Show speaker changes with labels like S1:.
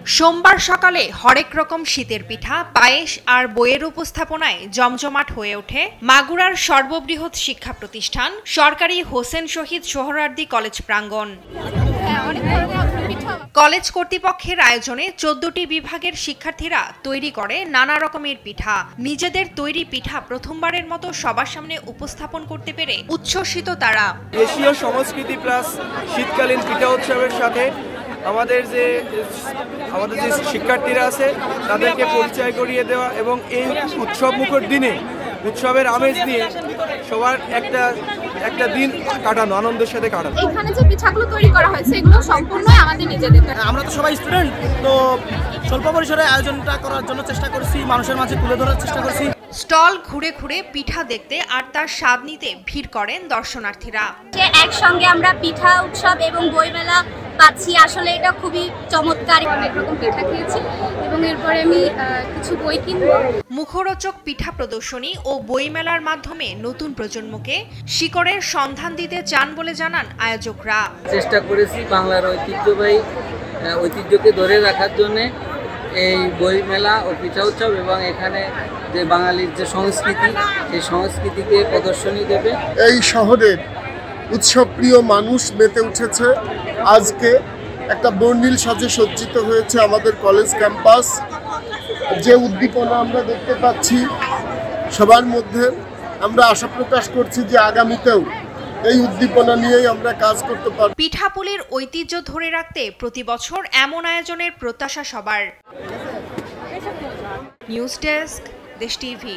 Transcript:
S1: সোমবার সকালে হরেক রকম শীতের পিঠা, পায়েস আর বইয়ের উপস্থাপনায় জমজমাট হয়ে ওঠে মাগুরার সর্ববৃহৎ শিক্ষা প্রতিষ্ঠান সরকারি হোসেন শহীদ সোহরাওয়ার্দী কলেজ প্রাঙ্গণ। কলেজ কর্তৃপক্ষের আয়োজনে 14টি বিভাগের শিক্ষার্থীরা তৈরি করে নানা রকমের পিঠা। নিজেদের তৈরি পিঠা প্রথমবারের মতো সবার সামনে উপস্থাপন করতে পেরে উচ্ছ্বসিত তারা।
S2: এশীয় সংস্কৃতি প্লাস শীতকালীন পিঠা উৎসবের সাথে আমাদের যে শিক্ষার্থীরা আছে তাদেরকে পরিচয় করিয়ে দেওয়া এবং এই উৎসব মুখর দিনে উৎসবের আমেজ নিয়ে সবার একটা দিন কাটানো, আনন্দের সাথে কাটানো।
S3: এখানে যে পিঠাগুলো তৈরি করা হয়েছে এগুলো সম্পূর্ণ আমাদের নিজেদের।
S4: আমরা তো সবাই স্টুডেন্ট, তো স্বল্প পরিসরে আয়োজনটা করার জন্য চেষ্টা করছি, মানুষের মাঝে তুলে ধরার চেষ্টা করছি।
S1: স্টল ঘুরে ঘুরে পিঠা দেখতে আর তার স্বাদ নিতে ভিড় করেন দর্শনার্থীরা।
S3: একসঙ্গে আমরা পিঠা উৎসব এবং বইমেলা পাচ্ছি, আসলে এটা খুবই চমৎকার। অনেক রকম পিঠা খেয়েছি এবং এরপরে আমি কিছু বই কিনব।
S1: মুখরোচক পিঠা প্রদর্শনী ও বইমেলার মাধ্যমে নতুন প্রজন্মকে শিকড়ের সন্ধান দিতে চান বলে জানান আয়োজকরা।
S5: চেষ্টা করেছি বাংলার ঐতিহ্যকে ধরে রাখার জন্য এই বইমেলা ও পিঠা উৎসব এবং এখানে যে বাঙালির যে সংস্কৃতি, সেই সংস্কৃতিকে প্রদর্শনী দেবে।
S6: এই শহরের উৎসবপ্রিয় মানুষ মেতে উঠেছে। আজকে একটা বর্ণিল সাজে সজ্জিত হয়েছে আমাদের কলেজ ক্যাম্পাস। যে উদ্দীপনা আমরা দেখতে পাচ্ছি সবার মধ্যে, আমরা আশা প্রকাশ করছি যে আগামীতেও এই উদ্দীপনা নিয়েই আমরা কাজ করতে পারব।
S1: পিঠাপুলির ঐতিহ্য ধরে রাখতে প্রতি বছর এমন আয়োজনের প্রত্যাশা সবার। নিউজ ডেস্ক, দেশ টিভি।